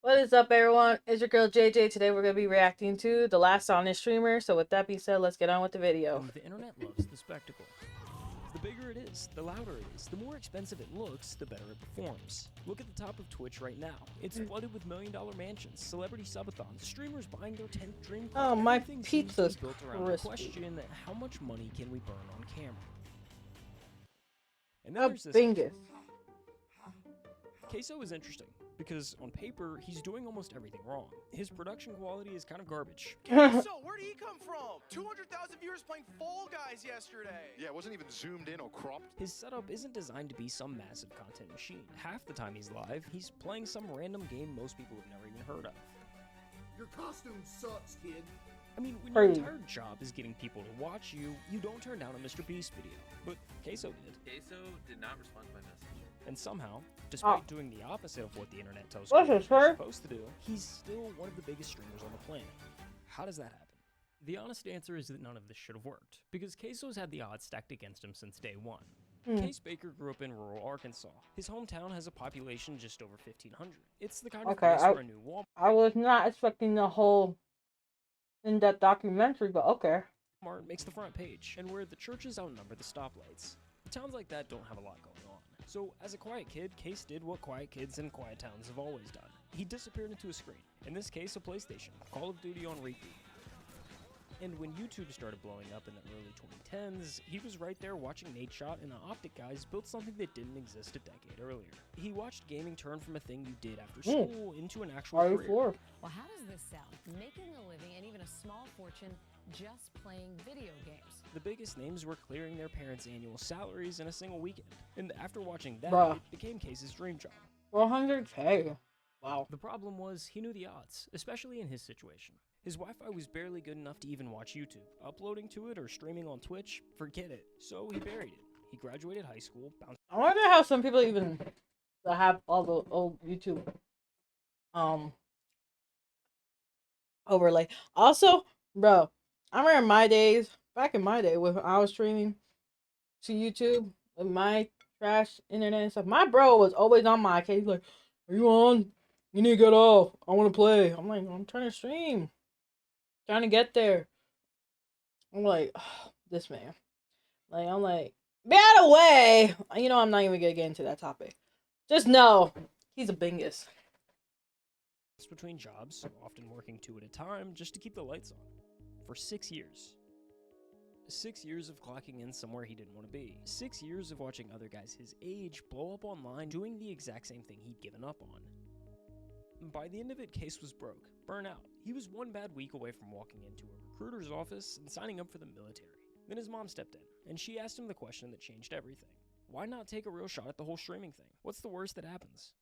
What is up, everyone? It's your girl JJ. Today we're going to be reacting to the last Honest streamer. So with that being said, let's get on with the video. And the internet loves the spectacle. The bigger it is, the louder it is, the more expensive it looks, the better it performs. Look at the top of Twitch right now. It's flooded with million-dollar mansions, celebrity subathons, streamers buying their 10th dream car. Oh, my Everything seems to pizza's be built around the crispy. question, how much money can we burn on camera? And then A there's this. bingus. Queso is interesting, because on paper, he's doing almost everything wrong. His production quality is kind of garbage. So, where did he come from? 200,000 viewers playing Fall Guys yesterday. Yeah, it wasn't even zoomed in or cropped. His setup isn't designed to be some massive content machine. Half the time he's live, he's playing some random game most people have never even heard of. Your costume sucks, kid. I mean, when your entire job is getting people to watch you, you don't turn down a Mr. Beast video. But Queso did. Queso did not respond to my message. And somehow, despite doing the opposite of what the internet tells What's creators this, they're sir? supposed to do, he's still one of the biggest streamers on the planet. How does that happen? The honest answer is that none of this should have worked, because Queso's had the odds stacked against him since day one. Case Baker grew up in rural Arkansas. His hometown has a population just over 1,500. It's the kind of place where a new I was not expecting the whole in-depth documentary, but okay. Walmart makes the front page, and where the churches outnumber the stoplights. Towns like that don't have a lot going on. So, as a quiet kid, Case did what quiet kids in quiet towns have always done. He disappeared into a screen, in this case a PlayStation, Call of Duty on repeat. And when YouTube started blowing up in the early 2010s, he was right there watching Nate Shot and the Optic guys build something that didn't exist a decade earlier. He watched gaming turn from a thing you did after school into an actual career. Well, how does this sound? Making a living and even a small fortune just playing video games. The biggest names were clearing their parents' annual salaries in a single weekend. And after watching that, Bruh. it became Case's dream job. 400K. Wow. The problem was, he knew the odds, especially in his situation. His Wi-Fi was barely good enough to even watch YouTube. Uploading to it or streaming on Twitch, forget it. So he buried it. He graduated high school, bounced. I wonder how some people even have all the old YouTube overlay. Also, bro, I remember my days, back in my day when I was streaming to YouTube with my trash internet and stuff. My bro was always on my case, like, "Are you on? You need to get off. I want to play." I'm like, "I'm trying to stream, trying to get there." I'm like, oh, this man. Like, I'm like, be out of the way. You know, I'm not even gonna get into that topic. Just know he's a bingus. between jobs, often working 2 at a time, just to keep the lights on. For 6 years. 6 years of clocking in somewhere he didn't want to be. 6 years of watching other guys his age blow up online doing the exact same thing he'd given up on. By the end of it, Case was broke, burnt out. He was one bad week away from walking into a recruiter's office and signing up for the military. Then his mom stepped in, and she asked him the question that changed everything. Why not take a real shot at the whole streaming thing? What's the worst that happens?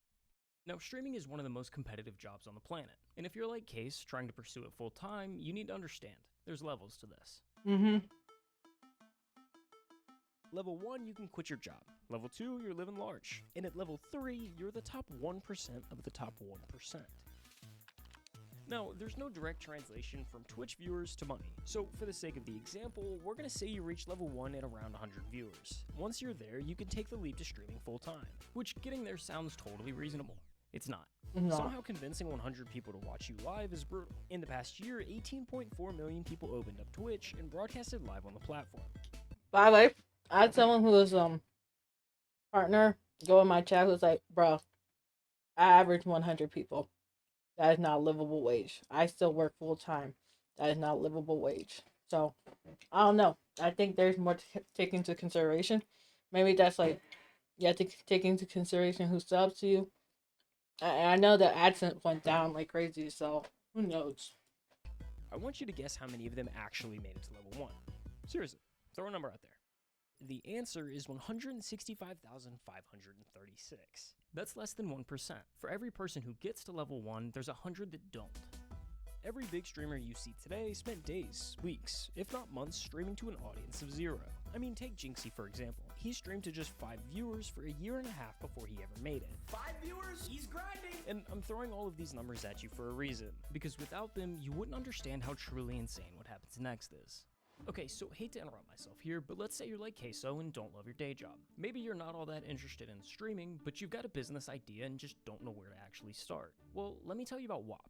Now, streaming is one of the most competitive jobs on the planet, and if you're like Case, trying to pursue it full time, you need to understand, there's levels to this. Level 1, you can quit your job. Level 2, you're living large. And at level 3, you're the top 1% of the top 1%. Now, there's no direct translation from Twitch viewers to money, so for the sake of the example, we're gonna say you reach level 1 at around 100 viewers. Once you're there, you can take the leap to streaming full time, which getting there sounds totally reasonable. It's not. No. Somehow convincing 100 people to watch you live is brutal. In the past year, 18.4 million people opened up Twitch and broadcasted live on the platform. By the way, I had someone who was partner go in my chat who was like, "Bro, I average 100 people. That is not a livable wage. I still work full time. That is not a livable wage." So I don't know. I think there's more to take into consideration. Maybe that's like you have to take into consideration who subs to you. I know that AdSense went down like crazy, so who knows? I want you to guess how many of them actually made it to level 1. Seriously, throw a number out there. The answer is 165,536. That's less than 1%. For every person who gets to level 1, there's 100 that don't. Every big streamer you see today spent days, weeks, if not months streaming to an audience of 0. I mean, take Jinxie for example. He streamed to just 5 viewers for a year and a half before he ever made it. 5 viewers? He's grinding! And I'm throwing all of these numbers at you for a reason, because without them, you wouldn't understand how truly insane what happens next is. Okay, so hate to interrupt myself here, but let's say you're like Queso and don't love your day job. Maybe you're not all that interested in streaming, but you've got a business idea and just don't know where to actually start. Well, let me tell you about WAP.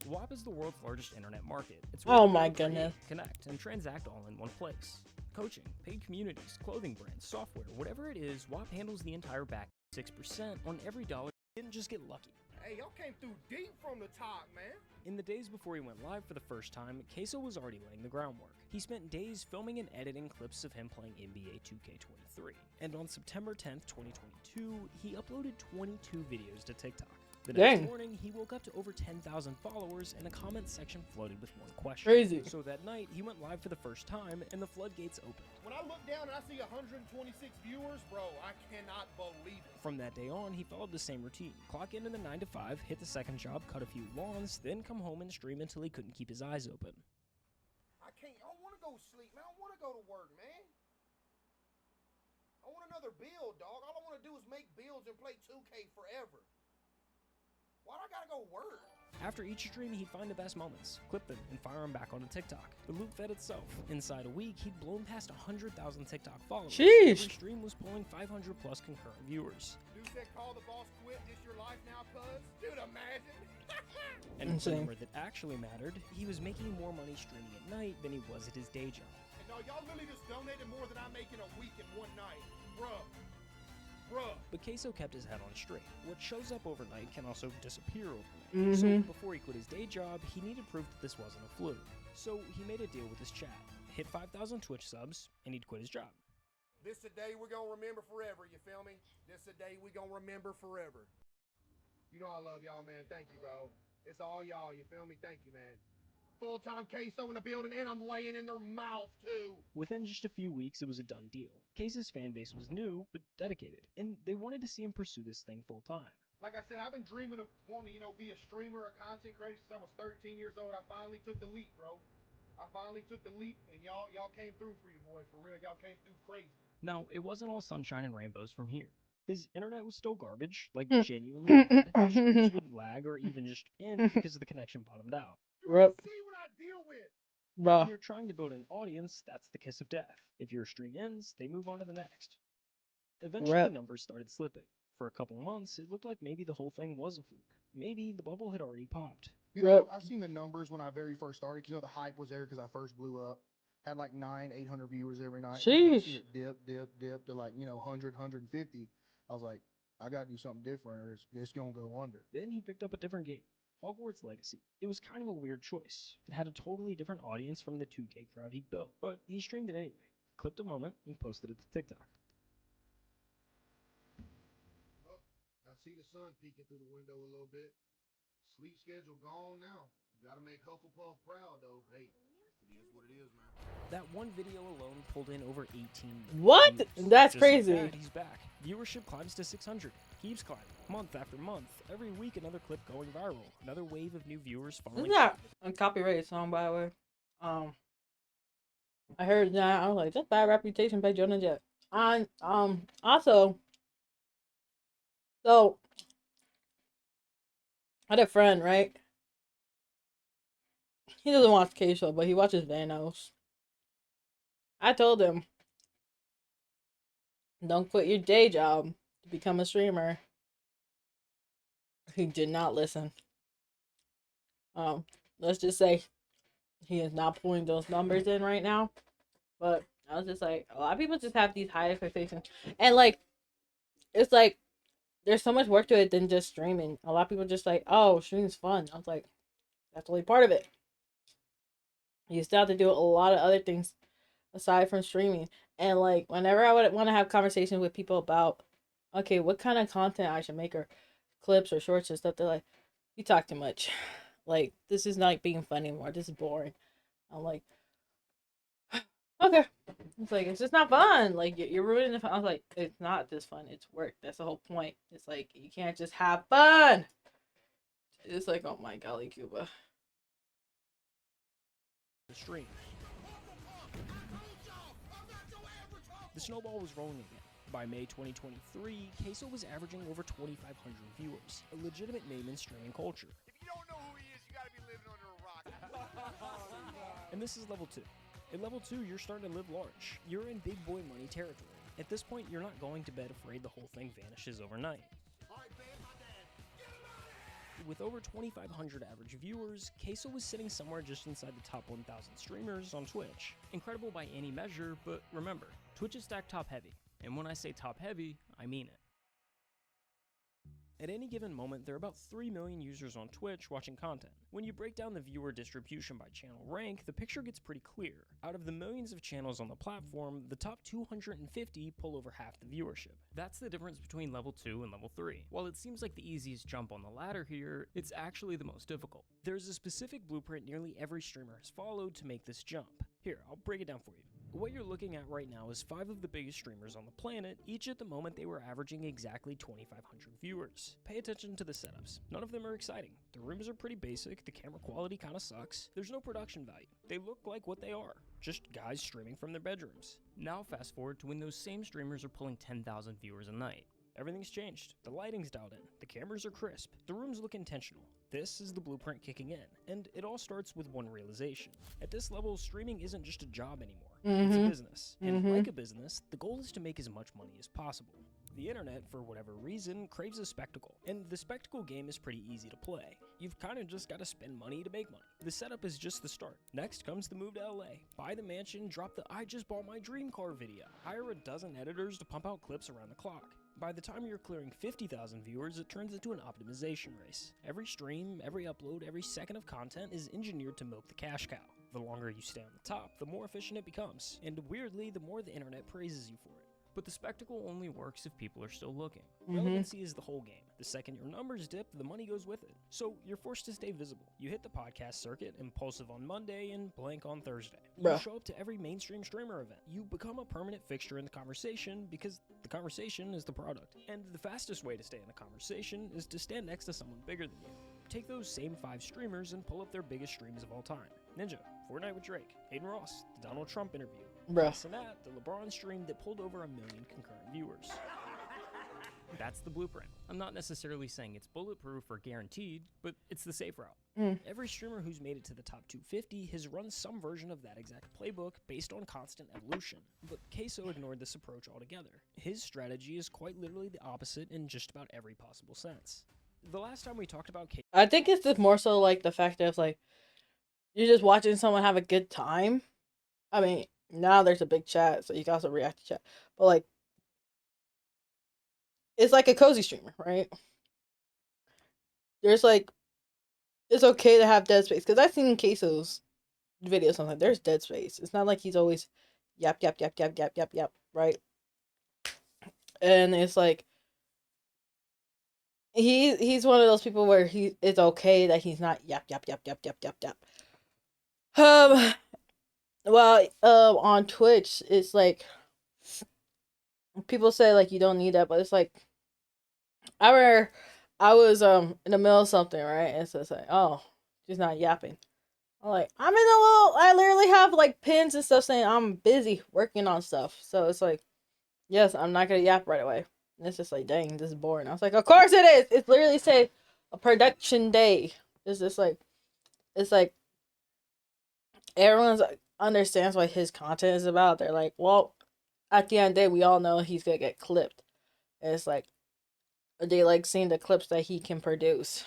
WAP is the world's largest internet market. It's where Oh you my can create, goodness. connect, and transact all in one place. Coaching, paid communities, clothing brands, software, whatever it is, WAP handles the entire back 6% on every dollar. You didn't just get lucky. Hey, y'all came through deep from the top, man. In the days before he went live for the first time, Queso was already laying the groundwork. He spent days filming and editing clips of him playing NBA 2K23. And on September 10th, 2022, he uploaded 22 videos to TikTok. The next Dang. morning, he woke up to over 10,000 followers and a comment section flooded with one question. Crazy. So that night, he went live for the first time and the floodgates opened. When I look down and I see 126 viewers, bro, I cannot believe it. From that day on, he followed the same routine. Clock into the 9 to 5, hit the second job, cut a few lawns, then come home and stream until he couldn't keep his eyes open. I don't want to go sleep, man. I don't want to go to work, man. I want another build, dog. All I want to do is make builds and play 2K forever. Why do I gotta go work? After each stream, he'd find the best moments, clip them, and fire them back onto TikTok. The loop fed itself. Inside a week, he'd blown past 100,000 TikTok followers. Sheesh. Every stream was pulling 500 plus concurrent viewers. Dude said call the boss quit. This your life now, cuz? Dude, imagine. And Insane. the number that actually mattered, he was making more money streaming at night than he was at his day job. And no, y'all literally just donated more than I make in a week in one night. Bruh. But Queso kept his head on straight. What shows up overnight can also disappear overnight. So before he quit his day job, he needed proof that this wasn't a fluke. So he made a deal with his chat, hit 5,000 Twitch subs, and he'd quit his job. This a day we're gonna remember forever, you feel me? This a day we gonna remember forever. You know I love y'all, man. Thank you, bro. It's all y'all, you feel me? Thank you, man. Full-time Queso in the building, and I'm laying in their mouth, too. Within just a few weeks, it was a done deal. Queso's fan base was new, but dedicated, and they wanted to see him pursue this thing full time. Like I said, I've been dreaming of wanting to, be a streamer, a content creator since I was 13 years old. I finally took the leap, bro. I finally took the leap, and y'all came through for you, boy. For real, y'all came through crazy. Now, it wasn't all sunshine and rainbows from here. His internet was still garbage, like Hmm. genuinely bad. Streams would lag or even just end because the connection bottomed out. You see what I deal with. Bro. When you're trying to build an audience, that's the kiss of death. If your stream ends, they move on to the next. Eventually, Rep. numbers started slipping. For a couple months, it looked like maybe the whole thing was a fluke. Maybe the bubble had already popped. You know, I've seen the numbers when I very first started. You know, the hype was there because I first blew up. Had like 800 viewers every night. Sheesh. I see it dip to like, 100, 150. I was like, I got to do something different or it's going to go under. Then he picked up a different game, Hogwarts Legacy. It was kind of a weird choice. It had a totally different audience from the 2K crowd he built, but he streamed it anyway, clipped a moment, and posted it to TikTok. Oh, I see the sun peeking through the window a little bit. Sleep schedule gone now. Gotta make Hufflepuff proud, though. Hey, it is what it is, man. That one video alone pulled in over 18 million What? views. That's Just crazy. Like that, he's back. Viewership climbs to 600. Keeps climbing. Month after month. Every week, another clip going viral. Another wave of new viewers following. Isn't that a copyrighted song, by the way? I heard that. I was like, that's bad reputation by Jonah Jet. And also, so I had a friend, right? He doesn't watch K-Show, but he watches Vanos. I told him, don't quit your day job to become a streamer. He did not listen. Let's just say he is not pulling those numbers in right now. But I was just like, a lot of people just have these high expectations. And like, it's like, there's so much work to it than just streaming. A lot of people just like, oh, streaming's fun. I was like, that's only part of it. You still have to do a lot of other things aside from streaming. And like, whenever I would want to have conversations with people about, okay, what kind of content I should make, or clips or shorts and stuff, they're like, you talk too much. Like, this is not being fun anymore. This is boring. I'm like, okay. It's like, it's just not fun. Like, you're ruining the fun. I was like, it's not just fun. It's work. That's the whole point. It's like, you can't just have fun. It's like, oh my golly, Cuba. The stream. The snowball was rolling again. By May 2023, Queso was averaging over 2,500 viewers, a legitimate name in streaming culture. If you don't know who he is, you gotta be living under a rock. And this is level 2. At level 2, you're starting to live large. You're in big boy money territory. At this point, you're not going to bed afraid the whole thing vanishes overnight. With over 2,500 average viewers, Queso was sitting somewhere just inside the top 1,000 streamers on Twitch. Incredible by any measure, but remember, Twitch is stacked top heavy. And when I say top heavy, I mean it. At any given moment, there are about 3 million users on Twitch watching content. When you break down the viewer distribution by channel rank, the picture gets pretty clear. Out of the millions of channels on the platform, the top 250 pull over half the viewership. That's the difference between level 2 and level 3. While it seems like the easiest jump on the ladder here, it's actually the most difficult. There's a specific blueprint nearly every streamer has followed to make this jump. Here, I'll break it down for you. What you're looking at right now is 5 of the biggest streamers on the planet. Each at the moment they were averaging exactly 2,500 viewers. Pay attention to the setups. None of them are exciting. The rooms are pretty basic, the camera quality kinda sucks. There's no production value. They look like what they are, just guys streaming from their bedrooms. Now fast forward to when those same streamers are pulling 10,000 viewers a night. Everything's changed. The lighting's dialed in. The cameras are crisp. The rooms look intentional. This is the blueprint kicking in. And it all starts with one realization. At this level, streaming isn't just a job anymore. It's a business. And like a business, the goal is to make as much money as possible. The internet, for whatever reason, craves a spectacle. And the spectacle game is pretty easy to play. You've kinda just gotta spend money to make money. The setup is just the start. Next comes the move to LA. Buy the mansion, drop the I just bought my dream car video. Hire a dozen editors to pump out clips around the clock. By the time you're clearing 50,000 viewers, it turns into an optimization race. Every stream, every upload, every second of content is engineered to milk the cash cow. The longer you stay on the top, the more efficient it becomes, and weirdly, the more the internet praises you for it. But the spectacle only works if people are still looking. Relevancy is the whole game. The second your numbers dip, the money goes with it. So you're forced to stay visible. You hit the podcast circuit, impulsive on Monday and blank on Thursday. You show up to every mainstream streamer event. You become a permanent fixture in the conversation because the conversation is the product. And the fastest way to stay in the conversation is to stand next to someone bigger than you. Take those same 5 streamers and pull up their biggest streams of all time. Ninja, Fortnite with Drake, Hayden Ross, the Donald Trump interview. Less than that, the LeBron stream that pulled over 1 million concurrent viewers. That's the blueprint. I'm not necessarily saying it's bulletproof or guaranteed, but it's the safe route. Every streamer who's made it to the top 250 has run some version of that exact playbook based on constant evolution. But Queso ignored this approach altogether. His strategy is quite literally the opposite in just about every possible sense. The last time we talked about Queso, I think it's just more so like the fact that it's like you're just watching someone have a good time. I mean, now there's a big chat, so you can also react to chat. But like, it's like a cozy streamer, right? There's like, it's okay to have dead space because I've seen Queso's videos sometimes. There's dead space. It's not like he's always yap yap yap yap yap yap yap, right? And it's like he's one of those people where it's okay that he's not yap yap yap yap yap yap yap. Well, on Twitch, it's like people say like you don't need that, but it's like I remember I was in the middle of something, right? And so it's like, oh, she's not yapping. I'm like, I literally have like pins and stuff saying I'm busy working on stuff. So it's like, yes, I'm not gonna yap right away. And it's just like, dang, this is boring. I was like, of course it is. It's literally say a production day. It's just like, it's like everyone's understands what his content is about. They're like, well, at the end of the day, we all know he's gonna get clipped. And it's like they like seeing the clips that he can produce.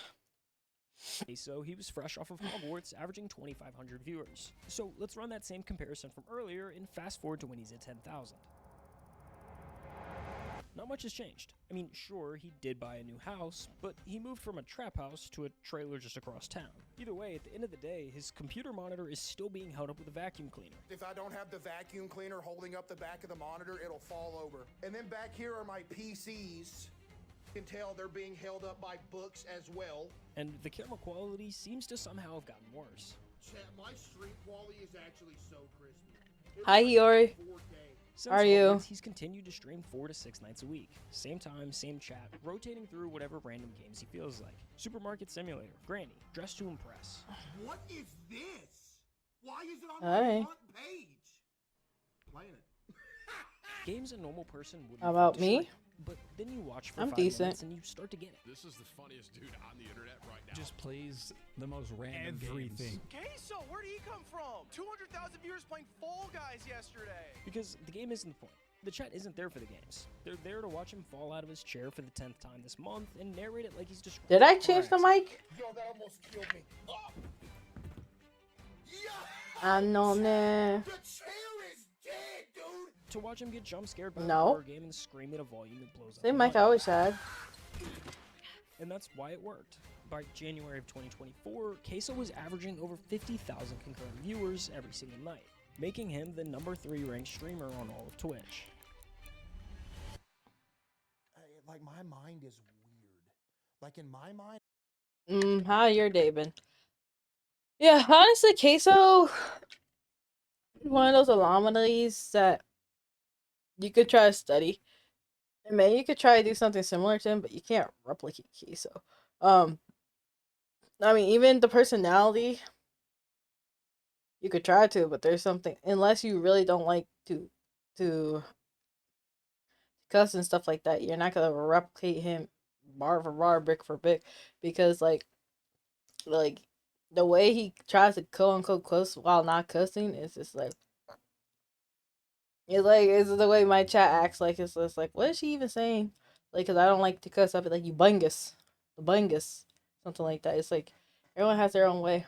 So he was fresh off of Hogwarts, averaging 2,500 viewers. So let's run that same comparison from earlier and fast forward to when he's at 10,000. Not much has changed. I mean, sure, he did buy a new house, but he moved from a trap house to a trailer just across town. Either way, at the end of the day, his computer monitor is still being held up with a vacuum cleaner. If I don't have the vacuum cleaner holding up the back of the monitor, it'll fall over. And then back here are my PCs. You can tell they're being held up by books as well. And the camera quality seems to somehow have gotten worse. Chat, my stream quality is actually so crispy. Hi, Hiyori. Since Are you? Hogwarts, he's continued to stream 4 to 6 nights a week. Same time, same chat, rotating through whatever random games he feels like. Supermarket Simulator, Granny, Dress to Impress. What is this? Why is it on Hi. my front page? Playing it. Games a normal person wouldn't How about think to me? stream. But then you watch for I'm 5 decent. minutes and you start to get it. This is the funniest dude on the internet right now. Just plays the most random Everything. games. Queso, where'd he come from? 200,000 viewers playing Fall Guys yesterday. Because the game isn't the point. The chat isn't there for the games. They're there to watch him fall out of his chair for the 10th time this month and narrate it like he's describing. Did I change the mic? Yo, that almost killed me. Oh! Yeah! I know, nah. The chair is dead, dude! To watch him get jump scared by No. a horror game and scream at a volume that blows up. Same the mic I mic. always had. And that's why it worked. By January of 2024, Queso was averaging over 50,000 concurrent viewers every single night, making him the #3 ranked streamer on all of Twitch. Like, my mind is weird. Like, in my mind, How your day been? Yeah, honestly, Queso, one of those anomalies that you could try to study. And man, you could try to do something similar to him, but you can't replicate Queso. I mean, even the personality, you could try to, but there's something, unless you really don't like to cuss and stuff like that, you're not gonna replicate him bar for bar, brick for brick, because like the way he tries to quote unquote cuss while not cussing is just like it's the way my chat acts. Like it's just like, what is she even saying? Like, cause I don't like to cuss. I'll be like, you bungus, the bungus, something like that. It's like everyone has their own way.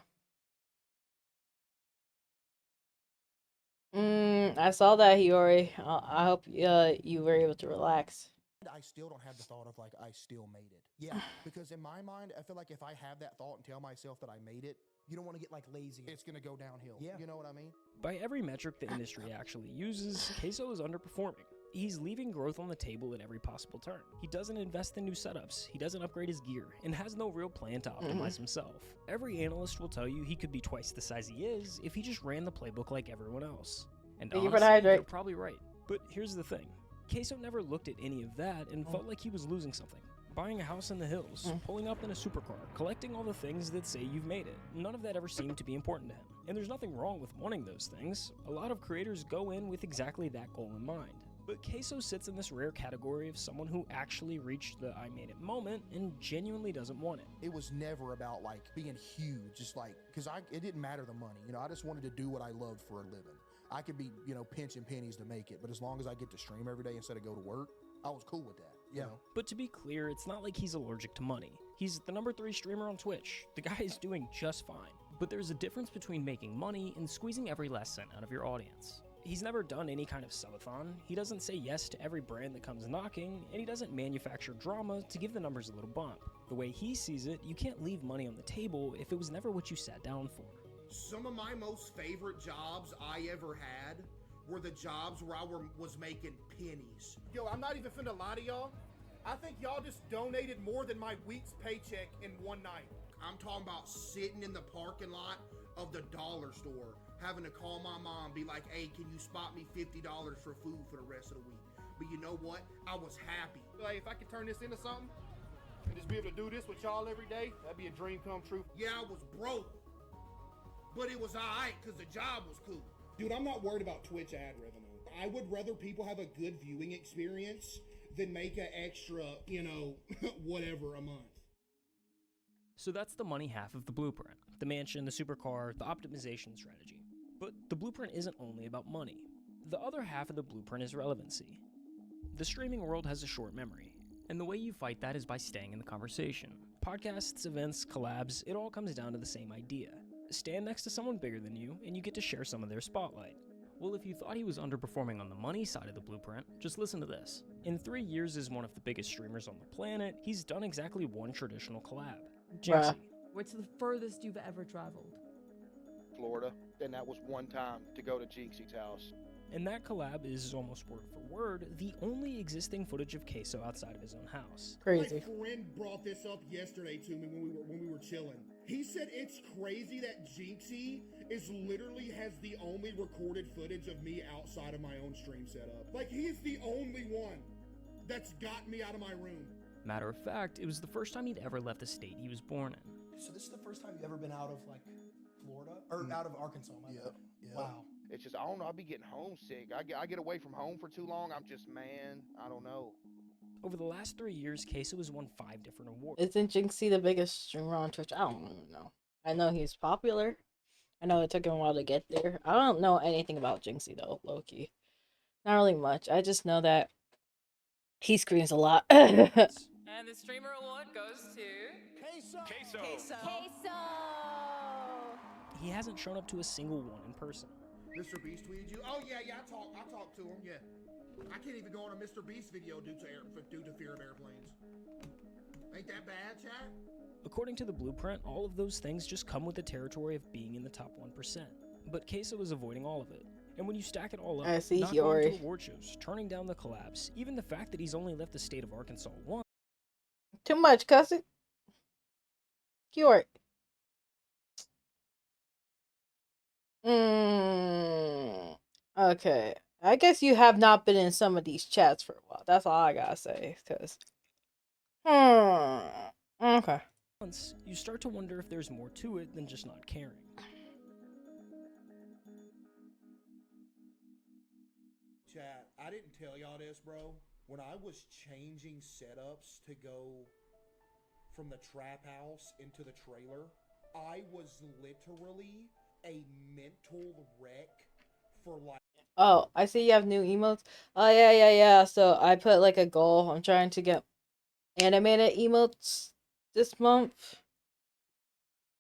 I saw that, Hiyori. I hope you were able to relax. I still don't have the thought of, like, I still made it. Yeah, because in my mind, I feel like if I have that thought and tell myself that I made it, you don't want to get, like, lazy. It's going to go downhill. Yeah. You know what I mean? By every metric the industry actually uses, Queso is underperforming. He's leaving growth on the table at every possible turn. He doesn't invest in new setups, he doesn't upgrade his gear, and has no real plan to optimize himself. Every analyst will tell you he could be twice the size he is if he just ran the playbook like everyone else. And Thank you for honestly, the hydrate. they're probably right. But here's the thing. Queso never looked at any of that and felt like he was losing something. Buying a house in the hills, pulling up in a supercar, collecting all the things that say you've made it. None of that ever seemed to be important to him. And there's nothing wrong with wanting those things. A lot of creators go in with exactly that goal in mind. But Queso sits in this rare category of someone who actually reached the I made it moment and genuinely doesn't want it. It was never about, like, being huge, just like, because it didn't matter the money. You know, I just wanted to do what I loved for a living. I could be, you know, pinching pennies to make it, but as long as I get to stream every day instead of go to work, I was cool with that, you know? But to be clear, it's not like he's allergic to money. He's the #3 streamer on Twitch. The guy is doing just fine. But there's a difference between making money and squeezing every last cent out of your audience. He's never done any kind of subathon, he doesn't say yes to every brand that comes knocking, and he doesn't manufacture drama to give the numbers a little bump. The way he sees it, you can't leave money on the table if it was never what you sat down for. Some of my most favorite jobs I ever had were the jobs where I was making pennies. Yo, I'm not even finna lie to y'all. I think y'all just donated more than my week's paycheck in one night. I'm talking about sitting in the parking lot of the dollar store, having to call my mom, be like, hey, can you spot me $50 for food for the rest of the week? But you know what? I was happy. Like, if I could turn this into something and just be able to do this with y'all every day, that'd be a dream come true. Yeah, I was broke, but it was alright because the job was cool. Dude, I'm not worried about Twitch ad revenue. I would rather people have a good viewing experience than make an extra, you know, whatever a month. So that's the money half of the blueprint. The mansion, the supercar, the optimization strategy. But the blueprint isn't only about money. The other half of the blueprint is relevancy. The streaming world has a short memory, and the way you fight that is by staying in the conversation. Podcasts, events, collabs, it all comes down to the same idea. Stand next to someone bigger than you, and you get to share some of their spotlight. Well, if you thought he was underperforming on the money side of the blueprint, just listen to this. In 3 years as one of the biggest streamers on the planet, he's done exactly one traditional collab. Jinxie. What's the furthest you've ever traveled? Florida, and that was one time to go to Jinxie's house. And that collab is, almost word for word, the only existing footage of Queso outside of his own house. Crazy. My friend brought this up yesterday to me when we were chilling. He said it's crazy that Jinxie literally has the only recorded footage of me outside of my own stream setup. Like, he is the only one that's got me out of my room. Matter of fact, it was the first time he'd ever left the state he was born in. So this is the first time you've ever been out of, like, Florida? Or out of Arkansas, my bad. Wow. It's just, I don't know, I be getting homesick. I get away from home for too long, I'm just, man, I don't know. Over the last 3 years, Queso has won 5 different awards. Isn't Jinxie the biggest streamer on Twitch? I don't even know. I know he's popular. I know it took him a while to get there. I don't know anything about Jinxie though, low-key. Not really much. I just know that he screams a lot. And the streamer award goes to Queso. He hasn't shown up to a single one in person. Mr. Beast tweeted you? Oh, yeah, I talked to him, yeah. I can't even go on a Mr. Beast video due to fear of airplanes. Ain't that bad, chat? According to the blueprint, all of those things just come with the territory of being in the top 1%. But Queso is avoiding all of it. And when you stack it all up, I see not Hiyori. going to award shows, turning down the collabs, even the fact that he's only left the state of Arkansas once. Too much cussing. Hiyori. Okay. I guess you have not been in some of these chats for a while. That's all I gotta say. Cause. Okay. Once, you start to wonder if there's more to it than just not caring. Chat, I didn't tell y'all this, bro. When I was changing setups to go from the trap house into the trailer, I was literally a mental wreck for like... Oh, I see you have new emotes. Oh, yeah. So I put like a goal. I'm trying to get animated emotes this month.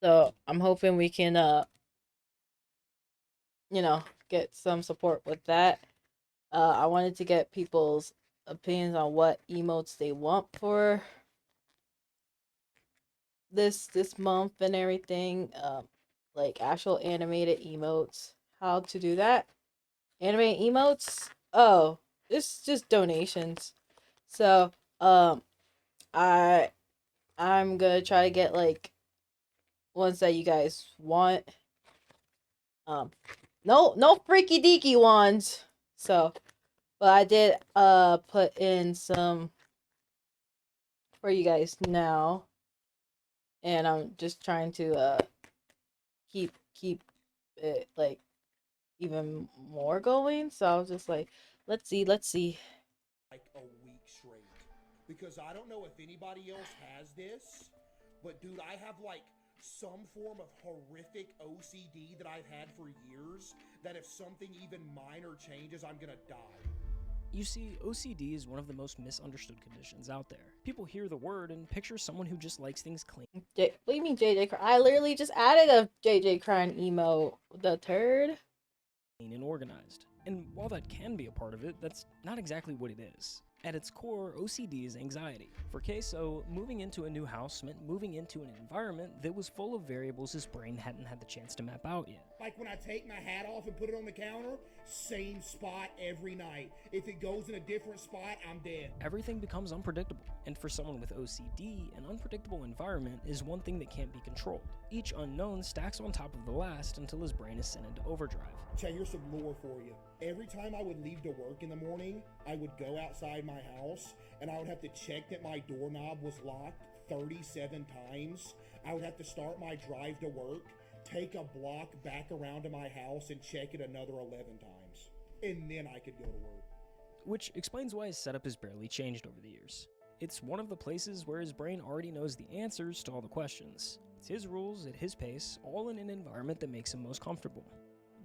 So I'm hoping we can, get some support with that. I wanted to get people's opinions on what emotes they want for this month and everything. Like actual animated emotes. How to do that? Animated emotes? Oh, it's just donations. So, I'm gonna try to get like ones that you guys want. No freaky deaky ones. So, but I did put in some for you guys now, and I'm just trying to keep it like even more going. So I was just like, let's see. like a week straight. Because I don't know if anybody else has this, but dude, I have like some form of horrific OCD that I've had for years, that if something even minor changes, I'm gonna die. You see, OCD is one of the most misunderstood conditions out there. People hear the word and picture someone who just likes things clean. What do you mean JJ crying? I literally just added a JJ crying emote. The turd? Clean and organized. And while that can be a part of it, that's not exactly what it is. At its core, OCD is anxiety. For Queso, moving into a new house meant moving into an environment that was full of variables his brain hadn't had the chance to map out yet. Like when I take my hat off and put it on the counter, same spot every night. If it goes in a different spot, I'm dead. Everything becomes unpredictable, and for someone with OCD, an unpredictable environment is one thing that can't be controlled. Each unknown stacks on top of the last until his brain is sent into overdrive. Chat, here's some lore for you. Every time I would leave to work in the morning, I would go outside my house, and I would have to check that my doorknob was locked 37 times. I would have to start my drive to work, take a block back around to my house, and check it another 11 times. And then I could go to work. Which explains why his setup has barely changed over the years. It's one of the places where his brain already knows the answers to all the questions. It's his rules, at his pace, all in an environment that makes him most comfortable.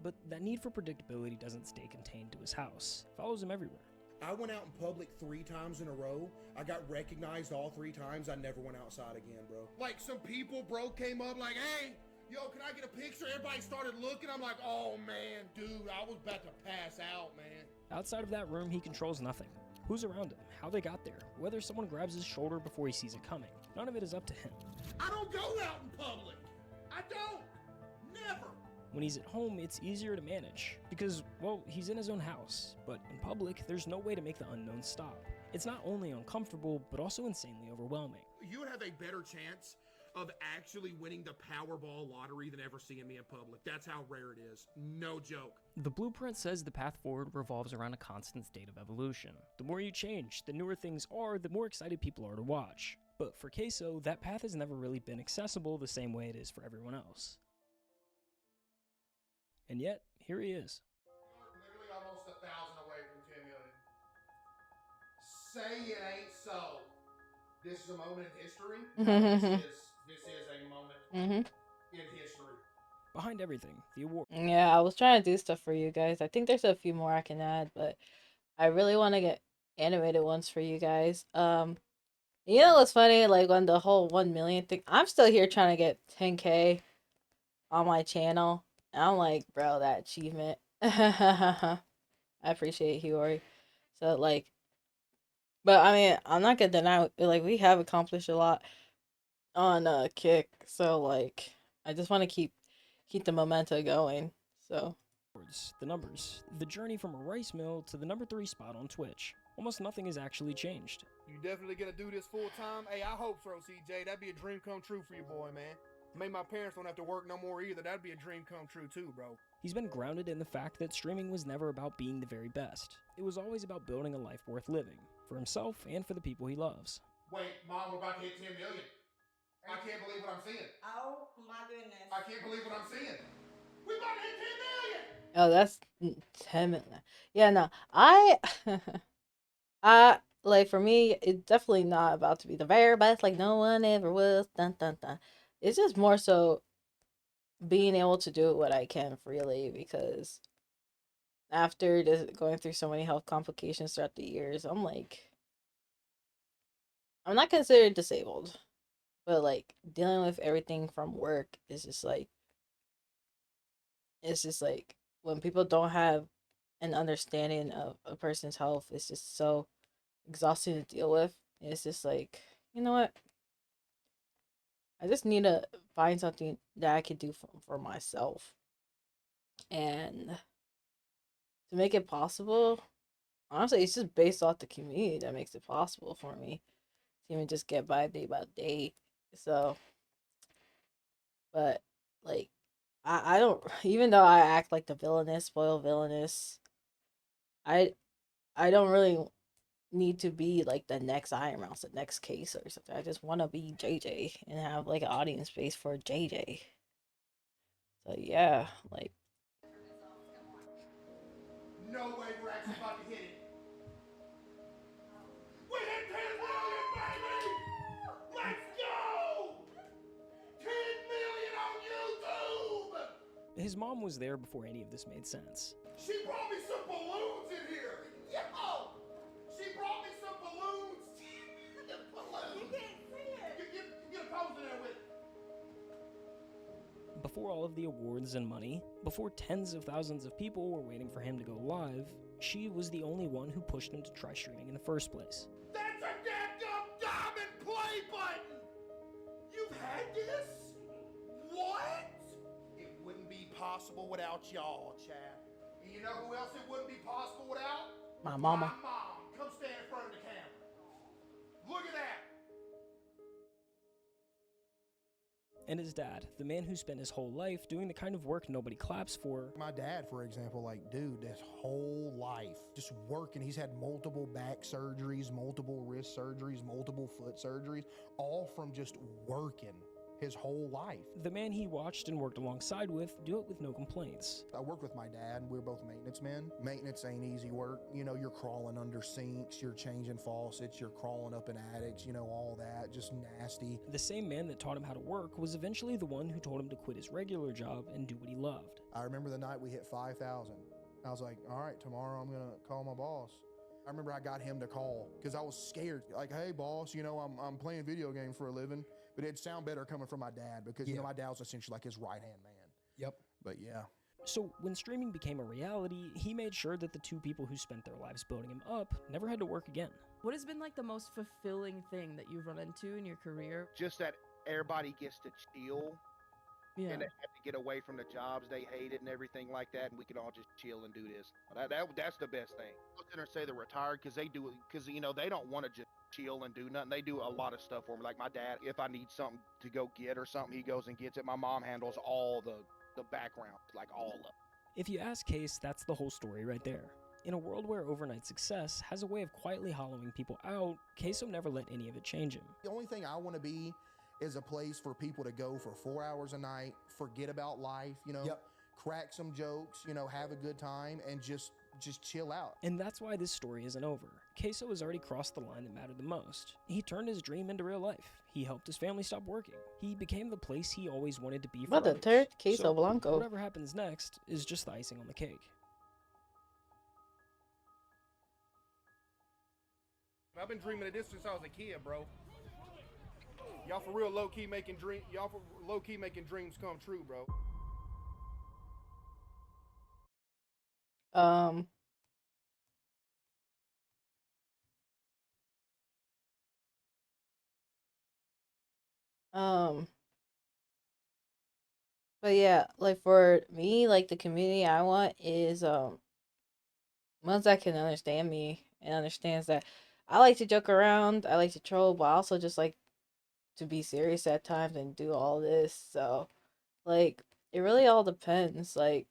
But that need for predictability doesn't stay contained to his house. It follows him everywhere. I went out in public 3 times in a row. I got recognized all 3 times. I never went outside again, bro. Like some people, bro, came up like, hey, yo, can I get a picture? Everybody started looking. I'm like, oh, man, dude, I was about to pass out, man. Outside of that room, he controls nothing. Who's around him, how they got there, whether someone grabs his shoulder before he sees it coming. None of it is up to him. I don't go out in public. I don't. Never. When he's at home, it's easier to manage because, well, he's in his own house. But in public, there's no way to make the unknown stop. It's not only uncomfortable, but also insanely overwhelming. You would have a better chance of actually winning the Powerball lottery than ever seeing me in public. That's how rare it is. No joke. The blueprint says the path forward revolves around a constant state of evolution. The more you change, the newer things are, the more excited people are to watch. But for Queso, that path has never really been accessible the same way it is for everyone else. And yet, here he is. Literally almost 1,000 away from 10 million. say it ain't so. This is a moment in history. This is a moment in history. Behind everything, the award. Yeah, I was trying to do stuff for you guys. I think there's a few more I can add, but I really want to get animated ones for you guys. You know what's funny? Like on the whole 1 million thing, I'm still here trying to get 10K on my channel. And I'm like, bro, that achievement. I appreciate Hiyori. So like, but I mean, I'm not gonna deny, like, we have accomplished a lot on Kick. So like, I just want to keep the momentum going. So The numbers, the journey from a rice mill to the #3 spot on Twitch. Almost nothing has actually changed. You definitely gonna do this full time? Hey, I hope so, CJ. That'd be a dream come true for you, boy, man. Maybe my parents don't have to work no more either. That'd be a dream come true too, bro. He's been grounded in the fact that streaming was never about being the very best. It was always about building a life worth living, for himself and for the people he loves. Wait, Mom, we're about to hit 10 million. I can't believe what I'm seeing. Oh my goodness. I can't believe what I'm seeing. We about to hit 10 million. oh, that's 10 million. Yeah, no, I like, for me, it's definitely not about to be the very best, like no one ever was. Dun dun dun. It's just more so being able to do what I can freely, because after going through so many health complications throughout the years, I'm like, I'm not considered disabled, but like dealing with everything from work is just like, it's just like when people don't have an understanding of a person's health, it's just so exhausting to deal with. It's just like, you know what? I just need to find something that I can do for myself. And to make it possible, honestly, it's just based off the community that makes it possible for me to even just get by day. So, but like, I don't, even though I act like the villainous, spoiled villainous, I don't really need to be like the next Iron Mouse, the next case or something. I just want to be JJ and have like an audience space for JJ. So yeah, like, No way we're actually about to hit it. We hit 10 million, baby! Let's go! 10 million on YouTube! His mom was there before any of this made sense. She brought me some balloons in here! Yo! She brought me some balloons! Balloons! You can't see it. Get a pose in there with it. Before all of the awards and money, before tens of thousands of people were waiting for him to go live, she was the only one who pushed him to try streaming in the first place. That's a dadgum diamond play button! You've had this? What? It wouldn't be possible without y'all, Chad. And you know who else it wouldn't be possible without? my mama. My mom. Come stand in front of the camera. Look at that. And his dad, the man who spent his whole life doing the kind of work nobody claps for. My dad, for example, like, dude, his whole life just working. He's had multiple back surgeries, multiple wrist surgeries, multiple foot surgeries, all from just working his whole life. The man he watched and worked alongside with do it with no complaints. I worked with my dad, and we were both maintenance men. Maintenance ain't easy work. You know, you're crawling under sinks, you're changing faucets, you're crawling up in attics, you know, all that, just nasty. The same man that taught him how to work was eventually the one who told him to quit his regular job and do what he loved. I remember the night we hit 5,000. I was like, all right, tomorrow I'm gonna call my boss. I remember I got him to call because I was scared. Like, hey boss, you know, I'm playing video games for a living. But it'd sound better coming from my dad because, you know, my dad was essentially like his right-hand man. Yep. But yeah. So when streaming became a reality, he made sure that the two people who spent their lives building him up never had to work again. What has been like the most fulfilling thing that you've run into in your career? Just that everybody gets to chill. Yeah. And they have to get away from the jobs they hated and everything like that, and we can all just chill and do this. That's the best thing. I was gonna say they're retired because they do it because, you know, they don't want to just chill and do nothing. They do a lot of stuff for me. Like my dad, if I need something to go get or something, he goes and gets it. My mom handles all the background, like all of it. If you ask Case, that's the whole story right there. In a world where overnight success has a way of quietly hollowing people out, Queso never let any of it change him. The only thing I want to be is a place for people to go for 4 hours a night, forget about life, you know, crack some jokes, you know, have a good time, and just just chill out. And that's why this story isn't over. Queso has already crossed the line that mattered the most. He turned his dream into real life. He helped his family stop working. He became the place he always wanted to be for What the others. third Queso So, Blanco? whatever happens next is just the icing on the cake. I've been dreaming of this since I was a kid, bro. Y'all for real low-key making dreams come true, bro. Um, but yeah, like for me, like the community I want is ones that can understand me and understands that I like to joke around, I like to troll, but I also just like to be serious at times and do all this. So like it really all depends. Like,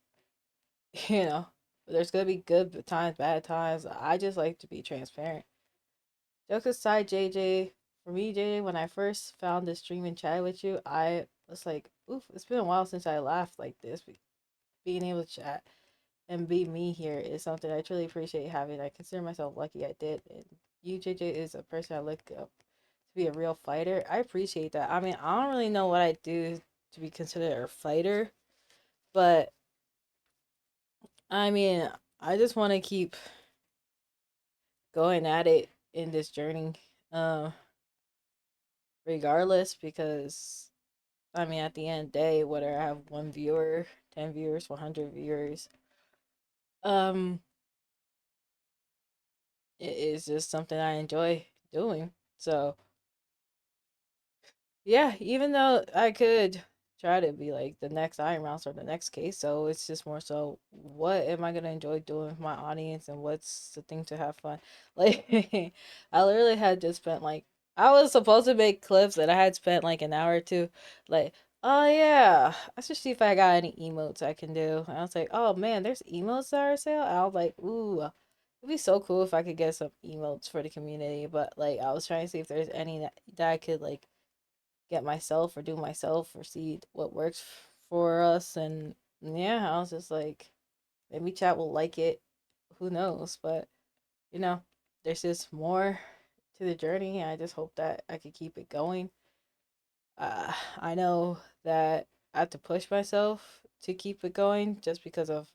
you know, there's gonna be good times, bad times. I just like to be transparent. Jokes aside, JJ, for me, JJ, when I first found this stream and chat with you, I was like, oof, it's been a while since I laughed like this. Being able to chat and be me here is something I truly appreciate having. I consider myself lucky I did. And you, JJ, is a person I look up to be a real fighter. I appreciate that. I mean, I don't really know what I do to be considered a fighter, but I mean, I just want to keep going at it in this journey. Regardless, because I mean, at the end of the day, whether I have 1 viewer, 10 viewers, 100 viewers, um, it is just something I enjoy doing. So, yeah, even though I could try to be like the next Iron Mouse or the next case, so it's just more so what am I gonna enjoy doing with my audience and what's the thing to have fun. Like I literally had just spent like I was supposed to make clips that I had spent like an hour or two, like, oh yeah, I should see if I got any emotes I can do. And I was like, oh man, there's emotes that are sale. And I was like, ooh, it'd be so cool if I could get some emotes for the community. But like I was trying to see if there's any that I could like get myself or do myself or see what works for us. And yeah, I was just like, maybe chat will like it. Who knows? But you know, there's just more to the journey. I just hope that I could keep it going. I know that I have to push myself to keep it going just because of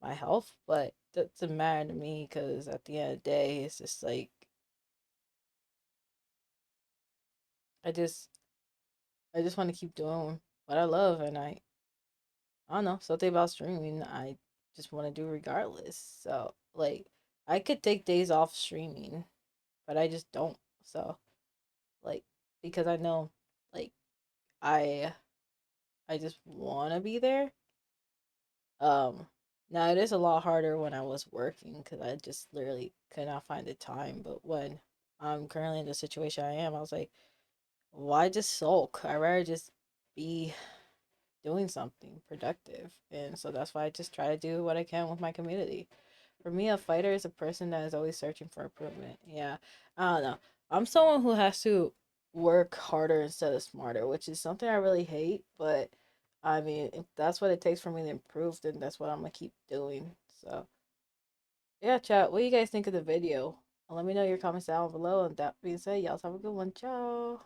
my health, but that doesn't matter to me because at the end of the day, it's just like I just I just want to keep doing what I love, and I don't know, something about streaming I just want to do regardless. So, like, I could take days off streaming, but I just don't. So, like, because I know, like, I I just want to be there. Um, Now it is a lot harder when I was working because I just literally could not find the time. But when I'm currently in the situation I am, I was like, why just sulk? I'd rather just be doing something productive. And so that's why I just try to do what I can with my community. For me, a fighter is a person that is always searching for improvement. Yeah, I don't know. I'm someone who has to work harder instead of smarter, which is something I really hate. But I mean, if that's what it takes for me to improve, then that's what I'm gonna keep doing. So yeah, chat. What do you guys think of the video? Let me know your comments down below. And that being said, y'all have a good one. Ciao.